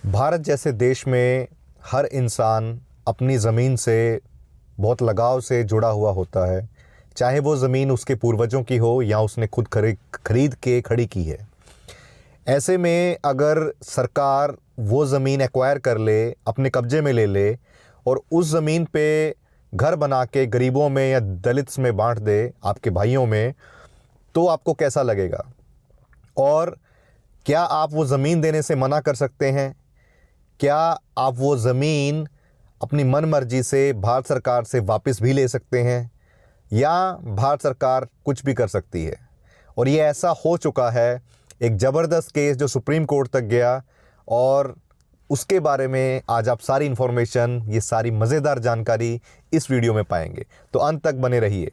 भारत जैसे देश में हर इंसान अपनी ज़मीन से बहुत लगाव से जुड़ा हुआ होता है, चाहे वो ज़मीन उसके पूर्वजों की हो या उसने खुद खरीद के खड़ी की है। ऐसे में अगर सरकार वो ज़मीन एक्वायर कर ले, अपने कब्जे में ले ले और उस ज़मीन पे घर बना के गरीबों में या दलित्स में बांट दे, आपके भाइयों में, तो आपको कैसा लगेगा? और क्या आप वो ज़मीन देने से मना कर सकते हैं? क्या आप वो ज़मीन अपनी मन मर्जी से भारत सरकार से वापस भी ले सकते हैं, या भारत सरकार कुछ भी कर सकती है? और ये ऐसा हो चुका है, एक ज़बरदस्त केस जो सुप्रीम कोर्ट तक गया, और उसके बारे में आज आप सारी इन्फॉर्मेशन, ये सारी मज़ेदार जानकारी इस वीडियो में पाएंगे, तो अंत तक बने रहिए।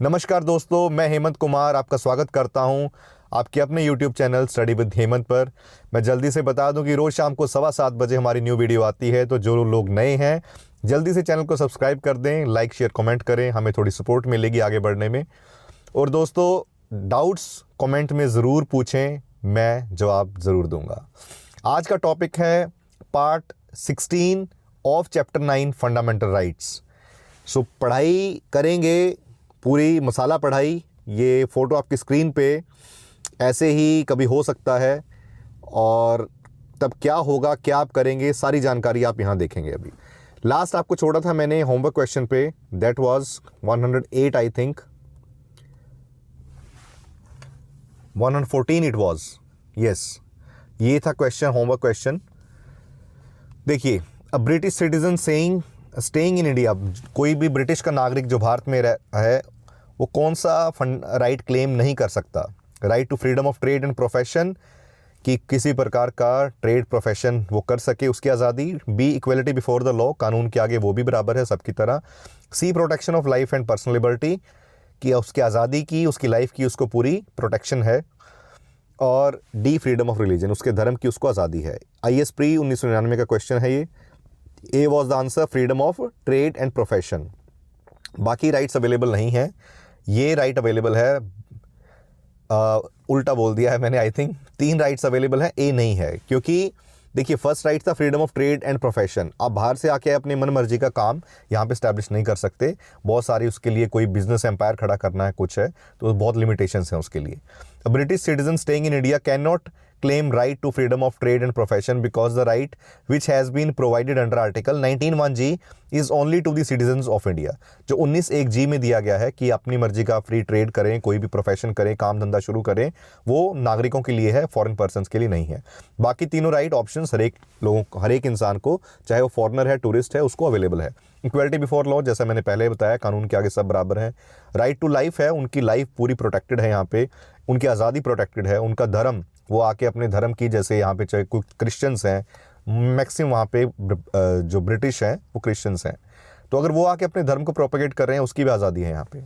नमस्कार दोस्तों, मैं हेमंत कुमार आपका स्वागत करता हूं आपके अपने YouTube channel study with Hemant पर। मैं जल्दी से बता दूं कि रोज़ शाम को 7:15 बजे हमारी न्यू वीडियो आती है, तो जो लोग नए हैं जल्दी से चैनल को सब्सक्राइब कर दें, लाइक शेयर कमेंट करें, हमें थोड़ी सपोर्ट मिलेगी आगे बढ़ने में। और दोस्तों, डाउट्स कमेंट में ज़रूर पूछें, मैं जवाब ज़रूर दूंगा। आज का टॉपिक है part 16 of chapter 9 fundamental rights. So पढ़ाई करेंगे, पूरी मसाला पढ़ाई। ये फ़ोटो आपकी स्क्रीन पे ऐसे ही कभी हो सकता है, और तब क्या होगा, क्या आप करेंगे, सारी जानकारी आप यहाँ देखेंगे। अभी लास्ट आपको छोड़ा था मैंने होमवर्क क्वेश्चन पे, that was 108 I think, 114 it was, yes, ये था क्वेश्चन, होमवर्क क्वेश्चन। देखिए, a British citizen staying in India, कोई भी ब्रिटिश का नागरिक जो भारत में है, वो कौन सा राइट क्लेम नहीं कर सकता? Right to freedom of trade and profession, कि किसी प्रकार का ट्रेड प्रोफेशन वो कर सके, उसकी आज़ादी। B, equality before the law, कानून के आगे वो भी बराबर है सबकी तरह। C, protection of life and personal liberty, कि उसकी आज़ादी की, उसकी लाइफ की उसको पूरी प्रोटेक्शन है। और डी, फ्रीडम ऑफ रिलीजन, उसके धर्म की उसको आज़ादी है। IAS प्री 1999 का क्वेश्चन है ये। ए was the answer, freedom of trade and profession. बाकी राइट्स अवेलेबल नहीं है, ये राइट अवेलेबल है। उल्टा बोल दिया है मैंने, आई थिंक 3 राइट्स अवेलेबल हैं, ए नहीं है। क्योंकि देखिए, फर्स्ट राइट था freedom of trade and profession. आप बाहर से आके अपनी मन मर्जी का काम यहाँ पे स्टैब्लिश नहीं कर सकते, बहुत सारी उसके लिए कोई बिजनेस एम्पायर खड़ा करना है, कुछ है, तो बहुत लिमिटेशंस हैं उसके लिए। British citizen staying in India can not claim right to freedom of trade and profession because the right which has been provided under article 19(1)(g) is only to the citizens of India। जो 19(1)(g) में दिया गया है कि अपनी मर्जी का free trade करें, कोई भी प्रोफेशन करें, काम धंधा शुरू करें, वो नागरिकों के लिए है, फॉरेन पर्सन्स के लिए नहीं है। बाकी तीनों राइट ऑप्शंस हर एक इंसान को, चाहे वो फॉरेनर है, टूरिस्ट है, उसको अवेलेबल है। इक्वलिटी बिफोर लॉ, जैसा मैंने पहले बताया, कानून के आगे सब बराबर हैं। राइट टू लाइफ है, उनकी लाइफ पूरी प्रोटेक्टेड है यहाँ पे, उनकी आज़ादी प्रोटेक्टेड है। उनका धर्म, वो आके अपने धर्म की, जैसे यहाँ पे चाहे कोई क्रिश्चियंस हैं, मैक्सिमम वहाँ पे जो ब्रिटिश हैं वो क्रिश्चियंस हैं, तो अगर वो आके अपने धर्म को प्रोपेगेट कर रहे हैं, उसकी भी आज़ादी है यहाँ पे।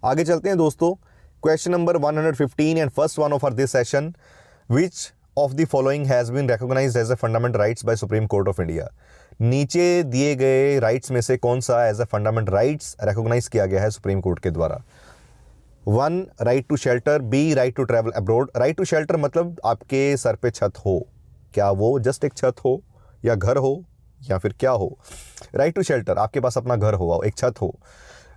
आगे चलते हैं दोस्तों, question number 115 and first one of our this session, which of the following has been recognised as a fundamental rights by Supreme Court of India. नीचे दिए गए राइट्स में से कौन सा as a fundamental rights recognise किया गया है सुप्रीम कोर्ट के द्वारा? 1, right to shelter. B, right to travel abroad. Right to shelter मतलब आपके सर पे छत हो, क्या वो जस्ट एक छत हो, या घर हो, या फिर क्या हो? राइट टू शेल्टर, आपके पास अपना घर हो, एक छत हो।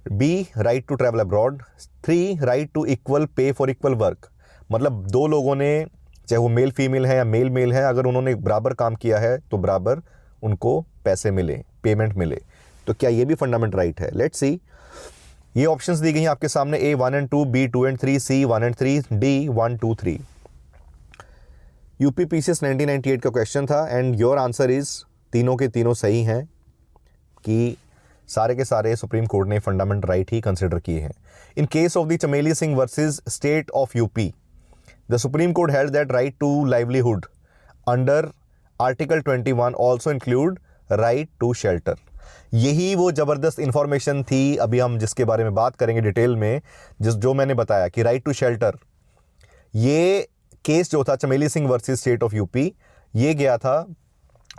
B, right to travel abroad. 3, right to equal pay for equal work, मतलब दो लोगों ने, चाहे वो मेल फीमेल है या मेल मेल है, अगर उन्होंने बराबर काम किया है तो बराबर उनको पैसे मिले, पेमेंट मिले। तो क्या ये भी फंडामेंटल राइट है? Let's see. ये ऑप्शंस दी गई हैं आपके सामने, A 1 and 2, B 2 and 3, C 1 and 3, D 1 2 3। UP PCS 1998 का क्वेश्चन था, एंड योर आंसर इज, तीनों के तीनों सही हैं, कि सारे के सारे सुप्रीम कोर्ट ने फंडामेंटल राइट ही कंसिडर किए हैं। In case of the Chameli Singh versus state of UP, the Supreme Court held that right to livelihood under article 21 also include right to shelter. यही वो ज़बरदस्त इंफॉर्मेशन थी, अभी हम जिसके बारे में बात करेंगे डिटेल में, जो मैंने बताया कि राइट टू शेल्टर, ये केस जो था चमेली Singh versus state of UP, ये गया था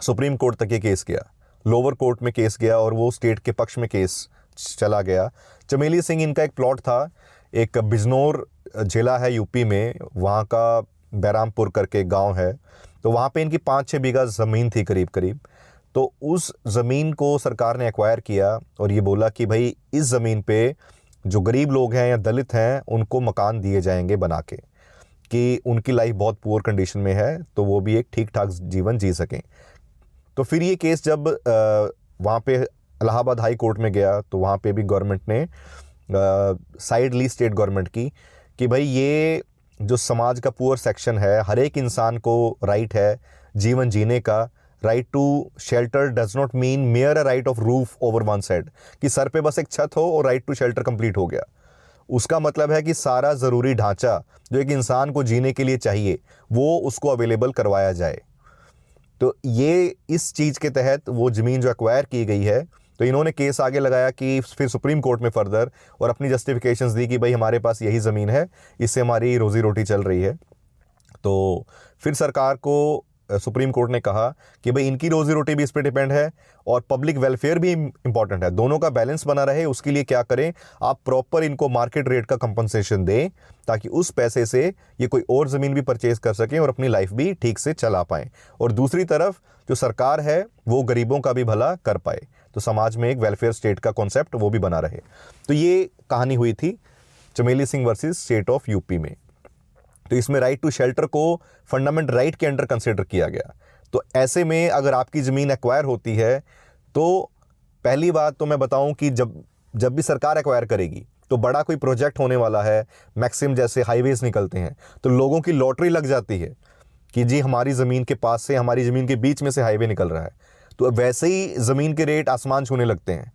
सुप्रीम कोर्ट तक। ये केस गया, लोअर कोर्ट में केस गया, और वो स्टेट के पक्ष में केस चला गया। चमेली सिंह, इनका एक प्लॉट था, एक बिजनौर जिला है यूपी में, वहाँ का बैरामपुर करके गांव है, तो वहाँ पे इनकी 5-6 बीघा ज़मीन थी करीब करीब। तो उस ज़मीन को सरकार ने एक्वायर किया और ये बोला कि भाई इस ज़मीन पे जो गरीब लोग हैं या दलित हैं उनको मकान दिए जाएंगे बना के, कि उनकी लाइफ बहुत पुअर कंडीशन में है तो वो भी एक ठीक ठाक जीवन जी सकें। तो फिर ये केस जब वहाँ पे इलाहाबाद हाई कोर्ट में गया तो वहाँ पे भी गवर्नमेंट ने साइड ली स्टेट गवर्नमेंट की कि भाई ये जो समाज का पुअर सेक्शन है, हर एक इंसान को राइट है जीवन जीने का। Right to shelter does not mean mere a right of roof over one head, कि सर पे बस एक छत हो और राइट टू शेल्टर कंप्लीट हो गया। उसका मतलब है कि सारा ज़रूरी ढांचा जो एक इंसान को जीने के लिए चाहिए वो उसको अवेलेबल करवाया जाए। तो ये इस चीज़ के तहत वो ज़मीन जो एक्वायर की गई है, तो इन्होंने केस आगे लगाया कि फिर सुप्रीम कोर्ट में फर्दर, और अपनी जस्टिफिकेशंस दी कि भाई हमारे पास यही ज़मीन है, इससे हमारी रोज़ी रोटी चल रही है। तो फिर सरकार को सुप्रीम कोर्ट ने कहा कि भाई इनकी रोज़ी रोटी भी इस पर डिपेंड है और पब्लिक वेलफेयर भी इंपॉर्टेंट है, दोनों का बैलेंस बना रहे। उसके लिए क्या करें, आप प्रॉपर इनको मार्केट रेट का कंपनसेशन दें ताकि उस पैसे से ये कोई और ज़मीन भी परचेज कर सकें और अपनी लाइफ भी ठीक से चला पाएँ, और दूसरी तरफ जो सरकार है वो गरीबों का भी भला कर पाए, तो समाज में एक वेलफेयर स्टेट का कॉन्सेप्ट वो भी बना रहे। तो ये कहानी हुई थी चमेली Singh versus state of UP में। तो इसमें राइट टू शेल्टर को फंडामेंट राइट के अंडर कंसिडर किया गया। तो ऐसे में अगर आपकी ज़मीन एक्वायर होती है तो पहली बात तो मैं बताऊं कि जब भी सरकार एक्वायर करेगी तो बड़ा कोई प्रोजेक्ट होने वाला है, मैक्सिमम जैसे हाईवेज निकलते हैं तो लोगों की लॉटरी लग जाती है कि जी हमारी ज़मीन के पास से, हमारी ज़मीन के बीच में से हाईवे निकल रहा है, तो वैसे ही ज़मीन के रेट आसमान छूने लगते हैं।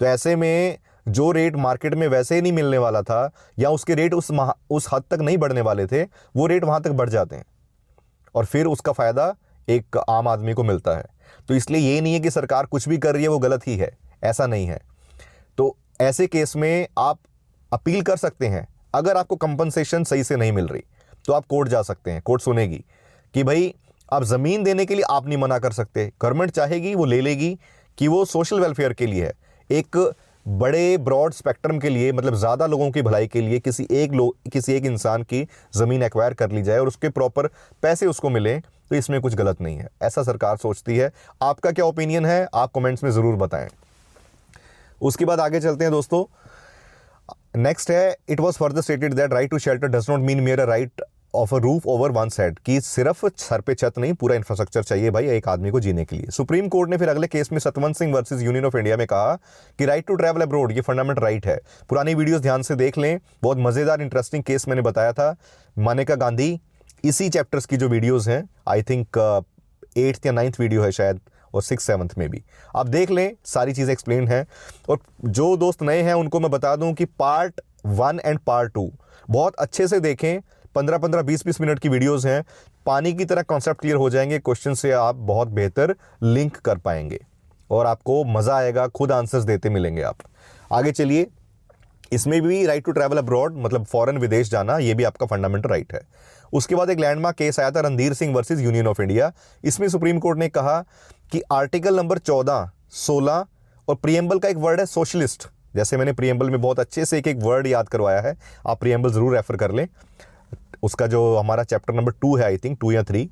तो ऐसे में जो रेट मार्केट में वैसे ही नहीं मिलने वाला था या उसके रेट उस हद तक नहीं बढ़ने वाले थे, वो रेट वहाँ तक बढ़ जाते हैं और फिर उसका फ़ायदा एक आम आदमी को मिलता है। तो इसलिए ये नहीं है कि सरकार कुछ भी कर रही है वो गलत ही है, ऐसा नहीं है। तो ऐसे केस में आप अपील कर सकते हैं। अगर आपको कंपनसेशन सही से नहीं मिल रही तो आप कोर्ट जा सकते हैं, कोर्ट सुनेगी कि भाई आप ज़मीन देने के लिए आप नहीं मना कर सकते, गवर्नमेंट चाहेगी वो ले लेगी कि वो सोशल वेलफेयर के लिए है, एक बड़े ब्रॉड स्पेक्ट्रम के लिए, मतलब ज़्यादा लोगों की भलाई के लिए किसी एक इंसान की ज़मीन एक्वायर कर ली जाए और उसके प्रॉपर पैसे उसको मिले, तो इसमें कुछ गलत नहीं है, ऐसा सरकार सोचती है। आपका क्या ओपिनियन है आप कमेंट्स में ज़रूर बताएं। उसके बाद आगे चलते हैं दोस्तों। नेक्स्ट है, it was further stated that right to shelter does not mean mere a right of a roof over one head, कि सिर्फ सर पे छत नहीं, पूरा इंफ्रास्ट्रक्चर चाहिए भाई एक आदमी को जीने के लिए। सुप्रीम कोर्ट ने फिर अगले केस में Satwant Singh versus union of India में कहा कि राइट टू ट्रैवल अब्रोड ये फंडामेंटल राइट है। पुरानी वीडियोस ध्यान से देख लें, बहुत मज़ेदार इंटरेस्टिंग केस मैंने बताया था, मानेका गांधी, इसी चैप्टर्स की जो वीडियोज़ हैं, आई थिंक 8th या 9th वीडियो है शायद, और 6th-7th में भी आप देख लें, सारी चीज़ें एक्सप्लेन हैं। और जो दोस्त नए हैं उनको मैं बता दूं कि पार्ट 1 एंड पार्ट 2 बहुत अच्छे से देखें, 15-15, 20-20 मिनट की वीडियोस हैं, पानी की तरह कॉन्सेप्ट क्लियर हो जाएंगे, क्वेश्चन से आप बहुत बेहतर लिंक कर पाएंगे और आपको मज़ा आएगा, खुद आंसर्स देते मिलेंगे आप। आगे चलिए, इसमें भी राइट टू ट्रैवल अब्रॉड मतलब फॉरेन विदेश जाना, ये भी आपका फंडामेंटल राइट है। उसके बाद एक लैंडमार्क केस आया था Randhir Singh versus union of India. इसमें सुप्रीम कोर्ट ने कहा कि आर्टिकल नंबर 14, 16 और प्रीएम्बल का एक वर्ड है सोशलिस्ट, जैसे मैंने प्रीएम्बल में बहुत अच्छे से एक वर्ड याद करवाया है, आप प्रीएम्बल ज़रूर रेफर कर लें, उसका जो हमारा चैप्टर नंबर 2 है, आई थिंक 2 या 3,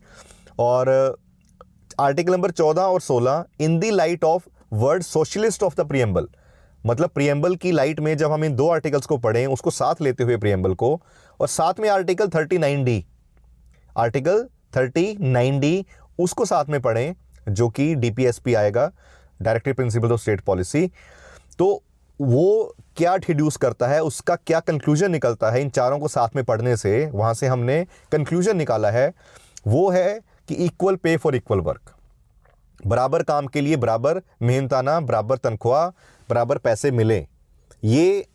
और आर्टिकल नंबर 14 और 16 in the light of word socialist of the preamble, मतलब प्रीएम्बल की लाइट में जब हम इन दो आर्टिकल्स को पढ़ें, उसको साथ लेते हुए प्रीएम्बल को, और साथ में आर्टिकल 39D उसको साथ में पढ़ें, जो कि DPSP आएगा, directive principle of state policy, तो वो क्या डिड्यूस करता है, उसका क्या कंक्लूजन निकलता है इन चारों को साथ में पढ़ने से, वहाँ से हमने कंक्लूजन निकाला है, वो है कि equal pay for equal work, बराबर काम के लिए बराबर मेहनताना, बराबर तनख्वाह, बराबर पैसे मिले। ये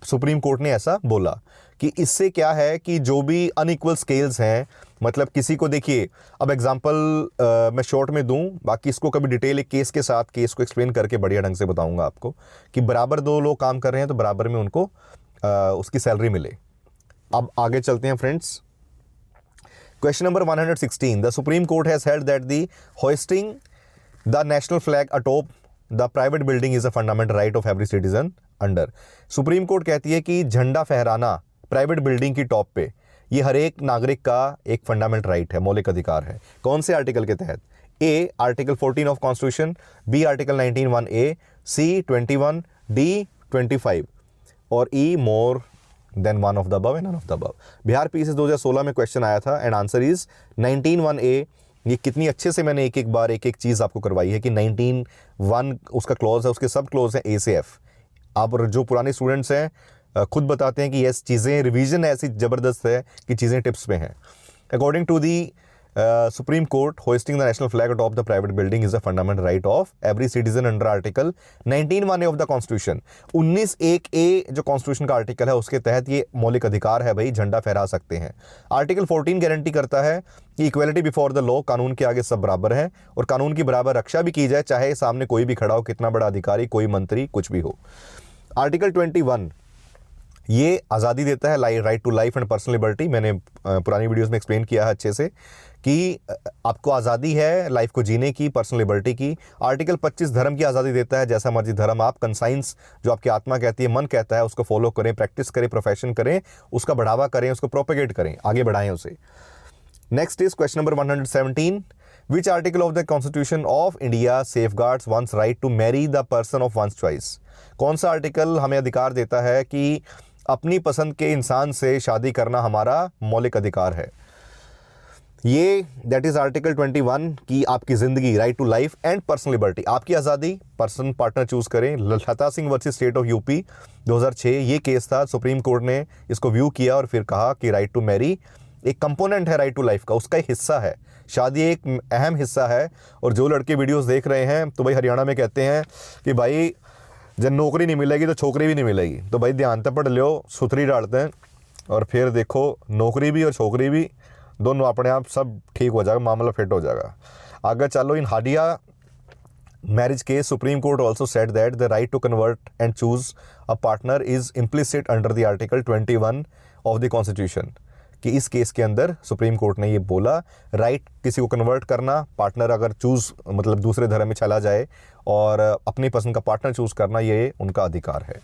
सुप्रीम कोर्ट ने ऐसा बोला कि इससे क्या है कि जो भी अनइक्वल स्केल्स हैं, मतलब किसी को, देखिए अब एग्जांपल मैं शॉर्ट में दूं, बाकी इसको कभी डिटेल एक केस के साथ केस को एक्सप्लेन करके बढ़िया ढंग से बताऊंगा आपको कि बराबर दो लोग काम कर रहे हैं तो बराबर में उनको उसकी सैलरी मिले। अब आगे चलते हैं friends. Question number 116, the Supreme court has held that the hoisting the national flag atop the private building is a fundamental right of every citizen under. Supreme court कहती है कि झंडा फहराना प्राइवेट बिल्डिंग की टॉप पे ये हर एक नागरिक का एक फंडामेंटल राइट है, मौलिक अधिकार है। कौन से आर्टिकल के तहत? A article 14 of constitution, B article 19(1)(a), C 21, D 25 और E more than one of the above and none of the above. Bihar PCS 2016 में क्वेश्चन आया था एंड आंसर इज 19(1)(a। ये कितनी अच्छे से मैंने एक एक बार एक एक चीज़ आपको करवाई है कि 19(1) उसका क्लॉज है, उसके सब क्लॉज हैं ए से एफ। आप जो पुराने स्टूडेंट्स हैं खुद बताते हैं कि ये चीज़ें रिवीजन ऐसी ज़बरदस्त है कि चीज़ें टिप्स पे हैं। According to the Supreme Court, hoisting the national flag atop the private building is a fundamental right of every citizen under article 19(1)(a) of the constitution. 19(1)(a) जो कॉन्स्टिट्यूशन का आर्टिकल है उसके तहत ये मौलिक अधिकार है भाई, झंडा फहरा सकते हैं। आर्टिकल 14 गारंटी करता है कि इक्वलिटी बिफोर द लॉ, कानून के आगे सब बराबर हैं और कानून की बराबर रक्षा भी की जाए, चाहे सामने कोई भी खड़ा हो, कितना बड़ा अधिकारी, कोई मंत्री, कुछ भी हो। आर्टिकल 21 ये आज़ादी देता है, right to life and personal liberty. मैंने पुरानी वीडियोस में एक्सप्लेन किया है अच्छे से कि आपको आज़ादी है लाइफ को जीने की, पर्सनल लिबर्टी की। आर्टिकल 25 धर्म की आज़ादी देता है, जैसा मर्जी धर्म आप, कंसाइंस जो आपकी आत्मा कहती है, मन कहता है, उसको फॉलो करें, प्रैक्टिस करें, प्रोफेशन करें, उसका बढ़ावा करें, उसको प्रोपेगेट करें, आगे बढ़ाएं उसे। Next is question number 117। Which article of the constitution of India safeguards one's right to marry the person of one's choice? कौन सा आर्टिकल हमें अधिकार देता है कि अपनी पसंद के इंसान से शादी करना हमारा मौलिक अधिकार है? ये दैट इज आर्टिकल 21 की आपकी ज़िंदगी, right to life and personal liberty, आपकी आज़ादी, पर्सन पार्टनर चूज़ करें। Lata Singh versus state of UP 2006 ये केस था, सुप्रीम कोर्ट ने इसको व्यू किया और फिर कहा कि राइट टू मैरी एक कंपोनेंट है राइट टू लाइफ का, उसका एक हिस्सा है, शादी एक अहम हिस्सा है। और जो लड़के वीडियोस देख रहे हैं तो भाई हरियाणा में कहते हैं कि भाई जब नौकरी नहीं मिलेगी तो छोकरी भी नहीं मिलेगी, तो भाई ध्यान से पढ़ लो, सुथरी डालते हैं और फिर देखो नौकरी भी और छोकरी भी दोनों अपने आप सब ठीक हो जाएगा, मामला फिट हो जाएगा। आगे चलो, in Hadiya marriage case supreme court also said that the right to convert and choose a partner is implicit under the article 21 of the constitution. कि इस केस के अंदर सुप्रीम कोर्ट ने ये बोला, राइट किसी को कन्वर्ट करना, पार्टनर अगर चूज़ मतलब दूसरे धर्म में चला जाए और अपनी पसंद का पार्टनर चूज़ करना, ये उनका अधिकार है।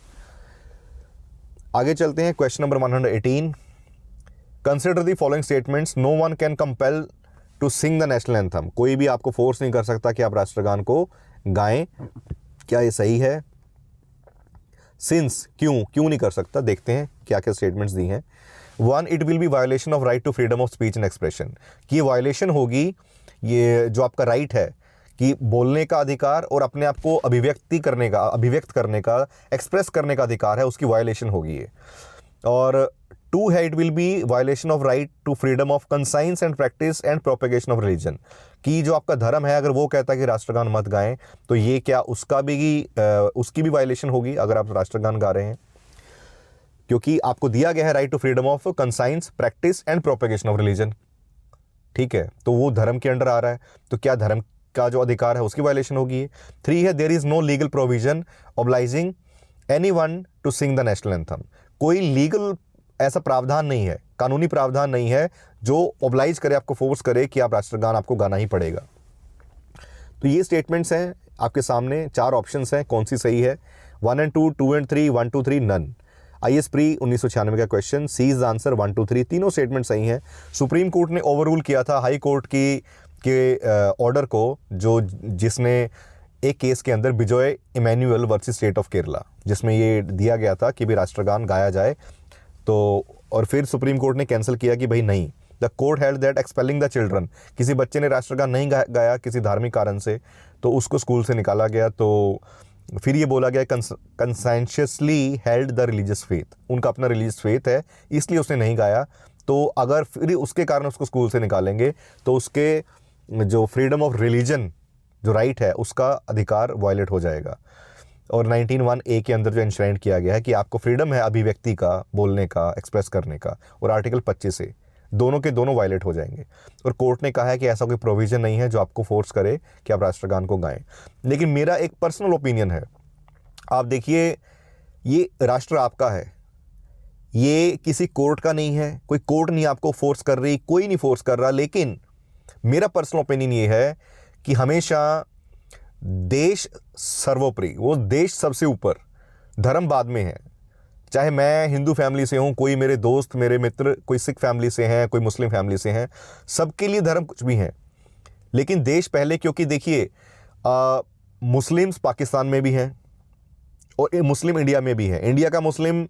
आगे चलते हैं, question number 118। Consider the following statements. No one can compel to sing the national anthem. कोई भी आपको फोर्स नहीं कर सकता कि आप राष्ट्रगान को गाएं। क्या ये सही है? सिंस, क्यों नहीं कर सकता? देखते हैं क्या क्या स्टेटमेंट्स दी हैं। 1, it will be violation of right to freedom of speech and expression. कि ये वायोलेशन होगी, ये जो आपका राइट है कि बोलने का अधिकार और अपने आप को अभिव्यक्त करने का, एक्सप्रेस करने का अधिकार है, उसकी वायोलेशन होगी ये। और 2 है, it will be violation of right to freedom of conscience and practice and propagation of religion. कि जो आपका धर्म है अगर वो कहता है कि राष्ट्रगान मत गाएं, तो ये क्या उसकी भी वायोलेशन होगी अगर आप राष्ट्रगान गा रहे हैं, क्योंकि आपको दिया गया है right to freedom of conscience, practice and propagation of religion. ठीक है, तो वो धर्म के अंडर आ रहा है, तो क्या धर्म का जो अधिकार है उसकी वायलेशन होगी। 3 है, there is no legal provision obliging anyone to sing the national anthem. कोई लीगल ऐसा प्रावधान नहीं है, कानूनी प्रावधान नहीं है जो ऑब्लाइज करे, आपको फोर्स करे कि आप राष्ट्रगान आपको गाना ही पड़ेगा। तो ये स्टेटमेंट्स हैं आपके सामने, 4 ऑप्शंस हैं, कौन सी सही है? 1 and 2, 2 and 3, 1, 2, 3 none. IAS pre 1996 का क्वेश्चन, सी इज आंसर 1, 2, 3, तीनों स्टेटमेंट सही हैं। सुप्रीम कोर्ट ने ओवररूल किया था हाई कोर्ट के ऑर्डर को, जिसने एक केस के अंदर Bijoe Emmanuel versus state of Kerala, जिसमें ये दिया गया था कि भी राष्ट्रगान गाया जाए, तो और फिर सुप्रीम कोर्ट ने कैंसिल किया कि भाई नहीं। The court held that expelling the children, किसी बच्चे ने राष्ट्रगान नहीं गाया किसी धार्मिक कारण से, तो उसको स्कूल से निकाला गया। तो फिर ये बोला गया कंसेंशियसली हेल्ड द रिलीजियस फेथ, उनका अपना रिलीजियस फेथ है इसलिए उसने नहीं गाया, तो अगर फिर उसके कारण उसको स्कूल से निकालेंगे तो उसके जो फ्रीडम ऑफ रिलीजन जो राइट है उसका अधिकार वायलेट हो जाएगा। और 19(1)(a) के अंदर जो इंश्राइंड किया गया है कि आपको फ्रीडम है अभिव्यक्ति का, बोलने का, एक्सप्रेस करने का, और आर्टिकल 25 से दोनों के दोनों वायलेट हो जाएंगे। और कोर्ट ने कहा है कि ऐसा कोई प्रोविज़न नहीं है जो आपको फोर्स करे कि आप राष्ट्रगान को गाएं। लेकिन मेरा एक पर्सनल ओपिनियन है, आप देखिए ये राष्ट्र आपका है, ये किसी कोर्ट का नहीं है, कोई कोर्ट नहीं आपको फोर्स कर रही, कोई नहीं फोर्स कर रहा। लेकिन मेरा पर्सनल ओपिनियन ये है कि हमेशा देश सर्वोपरि, वो देश सबसे ऊपर, धर्म बाद में है। चाहे मैं हिंदू फैमिली से हूँ, कोई मेरे दोस्त, मेरे मित्र कोई सिख फैमिली से हैं, कोई मुस्लिम फैमिली से हैं, सबके लिए धर्म कुछ भी है, लेकिन देश पहले। क्योंकि देखिए मुस्लिम्स पाकिस्तान में भी हैं और मुस्लिम इंडिया में भी है। इंडिया का मुस्लिम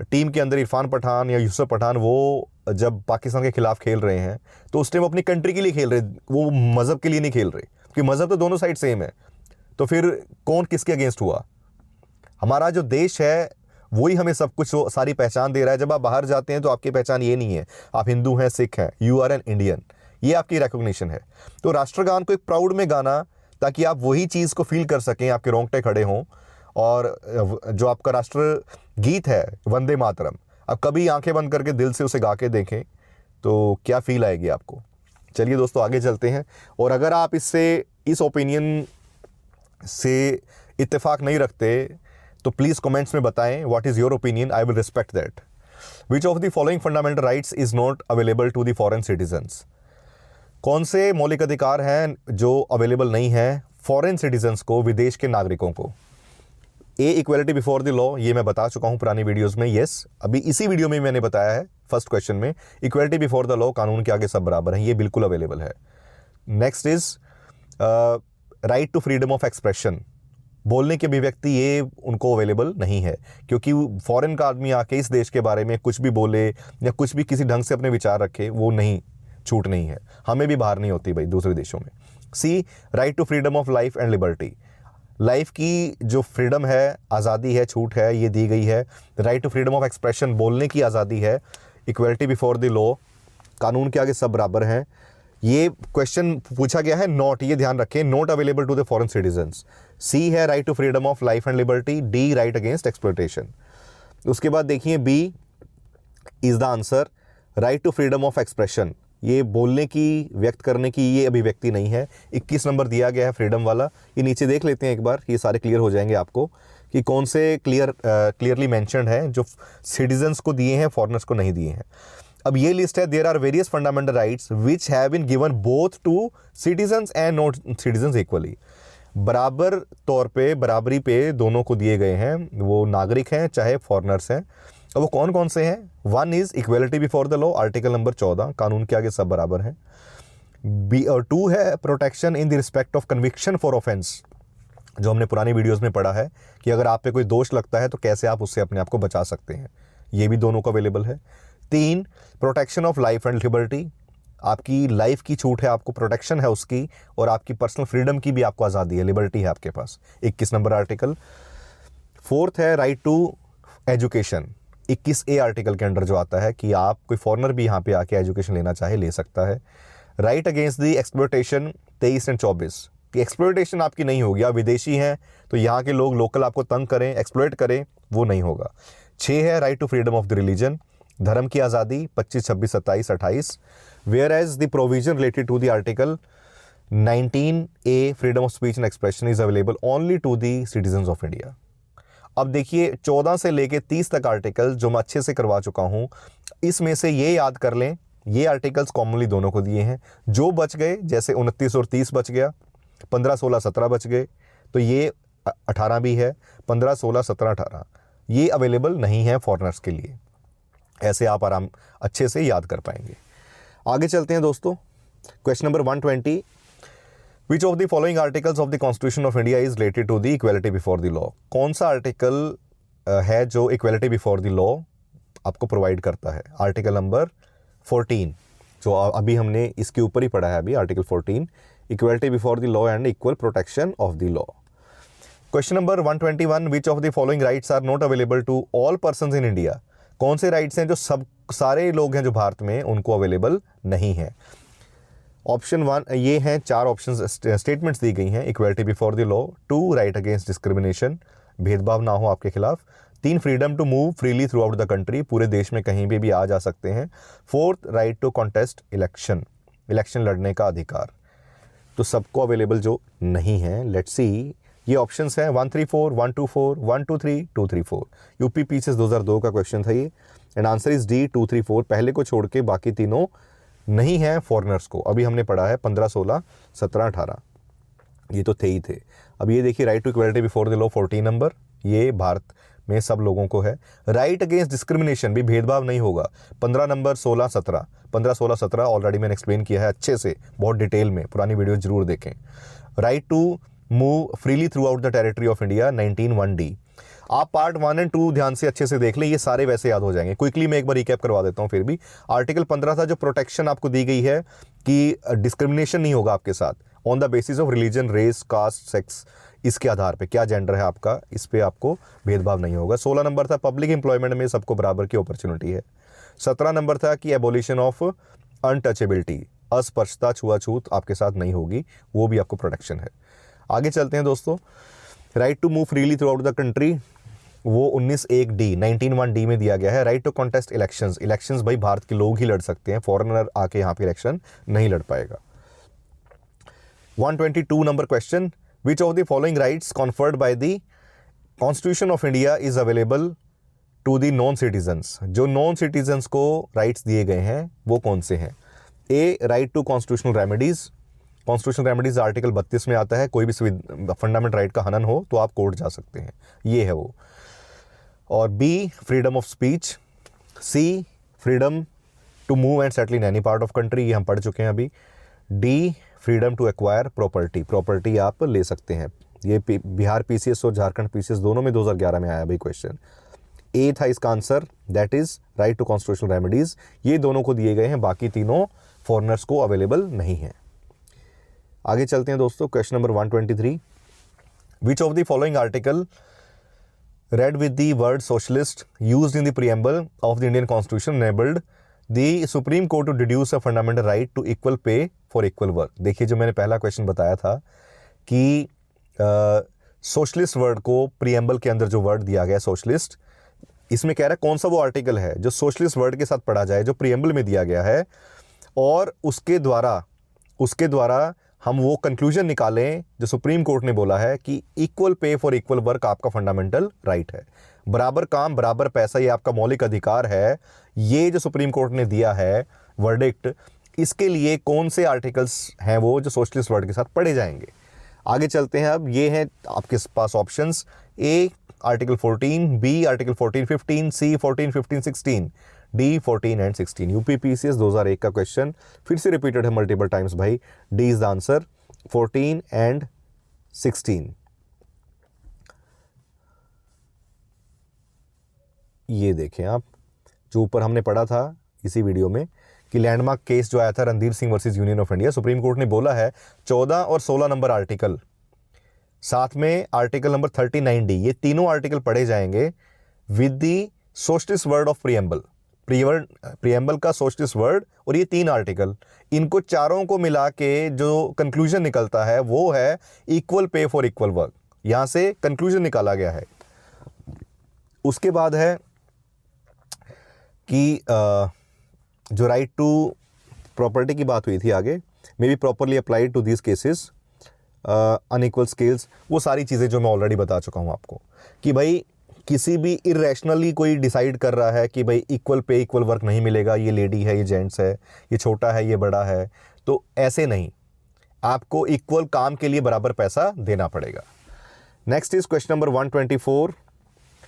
टीम के अंदर इरफान पठान या यूसुफ पठान, वो जब पाकिस्तान के खिलाफ खेल रहे हैं तो उस टाइम अपनी कंट्री के लिए खेल रहे, वो मज़हब के लिए नहीं खेल रहे, क्योंकि मज़हब तो दोनों साइड सेम है। तो फिर कौन किसके अगेंस्ट हुआ? हमारा जो देश है वही हमें सब कुछ सारी पहचान दे रहा है। जब आप बाहर जाते हैं तो आपकी पहचान ये नहीं है आप हिंदू हैं, सिख हैं, यू आर एन इंडियन, ये आपकी रिकॉग्निशन है। तो राष्ट्रगान को एक प्राउड में गाना, ताकि आप वही चीज़ को फील कर सकें, आपके रोंगटे खड़े हों। और जो आपका राष्ट्र गीत है वंदे मातरम, अब कभी आंखें बंद करके दिल से उसे गा के देखें तो क्या फील आएगी आपको। चलिए दोस्तों आगे चलते हैं। और अगर आप इस ओपिनियन से इत्तेफाक नहीं रखते तो प्लीज़ कमेंट्स में बताएं what is your opinion, I will respect that. Which of the following fundamental rights is not available to the foreign citizens? कौन से मौलिक अधिकार हैं जो अवेलेबल नहीं हैं फॉरेन सिटीजन्स को, विदेश के नागरिकों को? ए, इक्वलिटी बिफोर द लॉ, ये मैं बता चुका हूँ पुरानी वीडियोस में। यस, अभी इसी वीडियो में मैंने बताया है फर्स्ट क्वेश्चन में, इक्वलिटी बिफोर द लॉ, कानून के आगे सब बराबर हैं, ये बिल्कुल अवेलेबल है। Next is right to freedom of expression, बोलने की अभिव्यक्ति, ये उनको अवेलेबल नहीं है, क्योंकि फॉरेन का आदमी आके इस देश के बारे में कुछ भी बोले या कुछ भी किसी ढंग से अपने विचार रखे, वो नहीं, छूट नहीं है। हमें भी बाहर नहीं होती भाई दूसरे देशों में। C, right to freedom of life and liberty, life की जो फ्रीडम है, आज़ादी है, छूट है, ये दी गई है। Right to freedom of expression, बोलने की आज़ादी है। इक्वलिटी बिफोर द लॉ, कानून के आगे सब बराबर हैं। ये क्वेश्चन पूछा गया है नॉट, ये ध्यान रखें, not available to the foreign citizens. C है right to freedom of life and liberty. D, right against exploitation. उसके बाद देखिए B is the answer, right to freedom of expression, ये बोलने की, व्यक्त करने की ये अभिव्यक्ति नहीं है। 21 नंबर दिया गया है फ्रीडम वाला, ये नीचे देख लेते हैं एक बार, ये सारे क्लियर हो जाएंगे आपको कि कौन से क्लियरली मेंशन्ड है जो सिटीजन्स को दिए हैं, फॉरेनर्स को नहीं दिए हैं। अब ये लिस्ट है, there are various fundamental rights which have been given both to citizens and not citizens equally, बराबर तौर पे, बराबरी पे दोनों को दिए गए हैं, वो नागरिक हैं चाहे फॉरेनर्स हैं। अब वो कौन कौन से हैं? One is equality before the law, article number 14, कानून के आगे सब बराबर हैं। बी और टू है protection in the respect of conviction for offence, जो हमने पुरानी वीडियोस में पढ़ा है कि अगर आप पे कोई दोष लगता है तो कैसे आप उससे अपने आप को बचा सकते हैं, ये भी दोनों को अवेलेबल है। तीन, protection of life and liberty, आपकी लाइफ की छूट है, आपको प्रोटेक्शन है उसकी, और आपकी पर्सनल फ्रीडम की भी आपको आज़ादी है, लिबर्टी है आपके पास, 21 नंबर आर्टिकल। फोर्थ है right to education, 21A article के अंडर जो आता है कि आप, कोई फॉरेनर भी यहाँ पे आके एजुकेशन लेना चाहे ले सकता है। Right against the exploitation, 23 and 24, कि एक्सप्लॉयटेशन आपकी नहीं होगी, आप विदेशी हैं तो यहाँ के लोग लोकल आपको तंग करें, एक्सप्लॉयट करें, वो नहीं होगा। 6 है right to freedom of the religion, धर्म की आज़ादी, 25, 26, 27, 28। Whereas the provision related to the article 19A freedom of speech and expression is available only to the citizens of India. अब देखिए 14 से लेके 30 तक आर्टिकल जो मैं अच्छे से करवा चुका हूँ, इसमें से ये याद कर लें, ये आर्टिकल्स कॉमनली दोनों को दिए हैं। जो बच गए, जैसे 29 और 30 बच गया, 15, 16, 17 बच गए, तो ये 18 भी है, 15, 16, 17, 18 ये अवेलेबल नहीं है फॉरेनर्स के लिए। ऐसे आप आराम अच्छे से याद कर पाएंगे। आगे चलते हैं दोस्तों, question number 120, which of the following articles of the constitution of India is related to the equality before the law? कौन सा आर्टिकल है जो इक्वलिटी बिफोर द लॉ आपको प्रोवाइड करता है? आर्टिकल नंबर 14, जो अभी हमने इसके ऊपर ही पढ़ा है, अभी article 14, equality before the law and equal protection of the law. Question number 121, which of the following rights are not available to all persons in India? कौन से राइट्स हैं जो सारे लोग हैं जो भारत में, उनको अवेलेबल नहीं है? ऑप्शन 1, ये हैं 4 ऑप्शन स्टेटमेंट्स दी गई हैं। Equality before the law, 2 right against discrimination, भेदभाव ना हो आपके खिलाफ, 3 freedom to move freely throughout the country, पूरे देश में कहीं भी आ जा सकते हैं, 4 right to contest election, election लड़ने का अधिकार। तो सबको अवेलेबल जो नहीं है, लेट्स सी, ये ऑप्शंस हैं 134, 124, 123, 234। यूपी पीसीएस 2002 का क्वेश्चन था ये, एंड आंसर इज डी 234। पहले को छोड़ के बाकी तीनों नहीं है फॉरेनर्स को। अभी हमने पढ़ा है 15, 16, 17, 18, ये तो थे ही थे। अब ये देखिए, right to equality before the law 14 number, ये भारत में सब लोगों को है। राइट अगेंस्ट डिस्क्रिमिनेशन भी, भेदभाव नहीं होगा। 15 नंबर 16 17, 15 16 17 ऑलरेडी मैंने एक्सप्लेन किया है अच्छे से, बहुत डिटेल में, पुरानी वीडियो जरूर देखें। Right to move freely throughout the territory of India 19(1)(d). आप पार्ट 1 और 2 ध्यान से अच्छे से देख लें, ये सारे वैसे याद हो जाएंगे। क्विकली मैं एक बार रिकैप करवा देता हूँ फिर भी। आर्टिकल 15 था जो प्रोटेक्शन आपको दी गई है कि डिस्क्रिमिनेशन नहीं होगा आपके साथ on the basis of religion, race, caste, sex, इसके आधार पे क्या जेंडर है आपका, इस पे आपको भेदभाव नहीं होगा। 16 नंबर था पब्लिक एम्प्लॉयमेंट में सबको बराबर की अपॉर्चुनिटी है। 17 नंबर था कि एबोलिशन ऑफ अनटचेबिलिटी, अस्पर्शता, छुआछूत आपके साथ नहीं होगी, वो भी आपको प्रोटेक्शन है। आगे चलते हैं दोस्तों। Right to move freely throughout the country, वो 19(1)(d) 19(1)(d) में दिया गया है। Right to contest elections, elections भाई भारत के लोग ही लड़ सकते हैं, फॉरेनर आके यहाँ पे इलेक्शन नहीं लड़ पाएगा। 122 number question, which of the following rights conferred by the constitution of India is available to the non citizens. जो नॉन सिटीजन्स को राइट्स दिए गए हैं वो कौन से हैं? A, right to constitutional remedies, constitutional remedies article 32 में आता है, कोई भी फंडामेंटल राइट का हनन हो तो आप कोर्ट जा सकते हैं, ये है वो। और B, freedom of speech. C, freedom to move and settle in any part of country, ये हम पढ़ चुके हैं अभी। D, freedom to acquire property, property आप ले सकते हैं। ये बिहार पीसीएस और झारखंड पीसीएस दोनों में 2011 में आया भाई क्वेश्चन। ए था इसका answer, that is right to constitutional remedies. ये दोनों को दिए गए हैं, बाकी तीनों फॉरेनर्स को अवेलेबल नहीं है। आगे चलते हैं दोस्तों। Question number 123, which of the following article read with the word socialist used in the preamble of the Indian Constitution enabled the Supreme Court to deduce a fundamental right to equal pay for equal work। देखिए जो मैंने पहला question बताया था कि socialist word को preamble के अंदर जो वर्ड दिया गया सोशलिस्ट, इसमें कह रहा है कौन सा वो आर्टिकल है जो सोशलिस्ट वर्ड के साथ पढ़ा जाए, जो प्रीएम्बल में दिया गया है, और उसके द्वारा हम वो कंक्लूजन निकालें जो सुप्रीम कोर्ट ने बोला है कि equal pay for equal work आपका फंडामेंटल राइट है। बराबर काम बराबर पैसा, ये आपका मौलिक अधिकार है। ये जो सुप्रीम कोर्ट ने दिया है वर्डिक्ट, इसके लिए कौन से आर्टिकल्स हैं वो जो सोशलिस्ट वर्ड के साथ पढ़े जाएंगे। आगे चलते हैं। अब ये हैं आपके पास options. A, article 14, B, article 14, 15, C, 14, 15, 16, D, 14 and 16। UP PCS 2001 का क्वेश्चन फिर से रिपीटेड है मल्टीपल टाइम्स भाई। D is the answer, 14 and 16। ये देखें आप, जो ऊपर हमने पढ़ा था इसी वीडियो में कि लैंडमार्क केस जो आया था Randhir Singh versus union of India, supreme Court ने बोला है 14 और 16 नंबर आर्टिकल, साथ में आर्टिकल नंबर 39D, ये तीनों आर्टिकल पढ़े जाएंगे with the socialist word of preamble. Preamble का सोशलिस्ट वर्ड और ये 3 आर्टिकल, इनको चारों को मिला के जो कंक्लूजन निकलता है वो है equal pay for equal work. यहां से कंक्लूजन निकाला गया है। उसके बाद है कि जो राइट टू प्रॉपर्टी की बात हुई थी आगे, may be properly applied to these cases, unequal scales, वो सारी चीज़ें जो मैं ऑलरेडी बता चुका हूँ आपको कि भाई किसी भी इरेशनली कोई डिसाइड कर रहा है कि भाई इक्वल पे इक्वल वर्क नहीं मिलेगा, ये लेडी है, ये जेंट्स है, ये छोटा है, ये बड़ा है, तो ऐसे नहीं, आपको इक्वल काम के लिए बराबर पैसा देना पड़ेगा। Next is question number 124,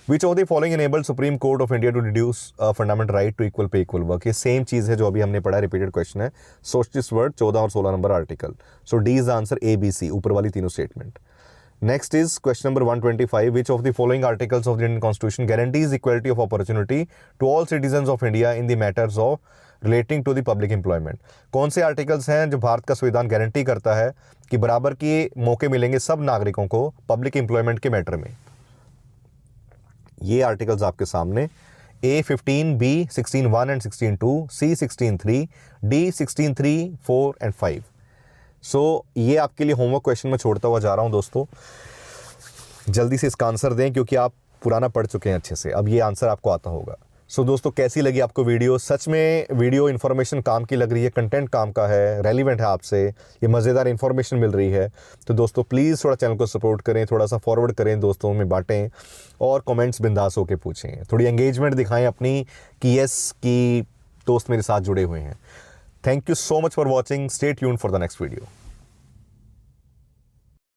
which of the following enabled Supreme Court of India to deduce fundamental right to equal pay equal work. ये सेम चीज़ है जो अभी हमने पढ़ा, रिपीटेड क्वेश्चन है, सोशलिस्ट वर्ड 14 और 16 number article. So D is the answer, A B C, ऊपर वाली तीनों statement. Next is question number 125, which of the following articles of the Indian Constitution guarantees equality of opportunity to all citizens of India in the matters of relating to the public employment। कौन से articles हैं जो भारत का संविधान guarantee करता है कि बराबर के मौके मिलेंगे सब नागरिकों को पब्लिक एम्प्लॉयमेंट के मैटर में। ये आर्टिकल्स आपके सामने, A 15, B 16(1) and 16(2), C 16(3), D 16(3), 4 and 5। सो ये आपके लिए होमवर्क क्वेश्चन में छोड़ता हुआ जा रहा हूँ दोस्तों, जल्दी से इसका आंसर दें क्योंकि आप पुराना पढ़ चुके हैं अच्छे से, अब ये आंसर आपको आता होगा। सो दोस्तों कैसी लगी आपको वीडियो? सच में वीडियो इन्फॉर्मेशन काम की लग रही है, कंटेंट काम का है, रेलिवेंट है आपसे, ये मज़ेदार इन्फॉर्मेशन मिल रही है, तो दोस्तों प्लीज़ थोड़ा चैनल को सपोर्ट करें, थोड़ा सा फॉरवर्ड करें, दोस्तों में बांटें और कमेंट्स बिंदास होकर पूछें, थोड़ी एंगेजमेंट दिखाएं अपनी कि यस कि दोस्त मेरे साथ जुड़े हुए हैं। Thank you so much for watching, stay tuned for the next video.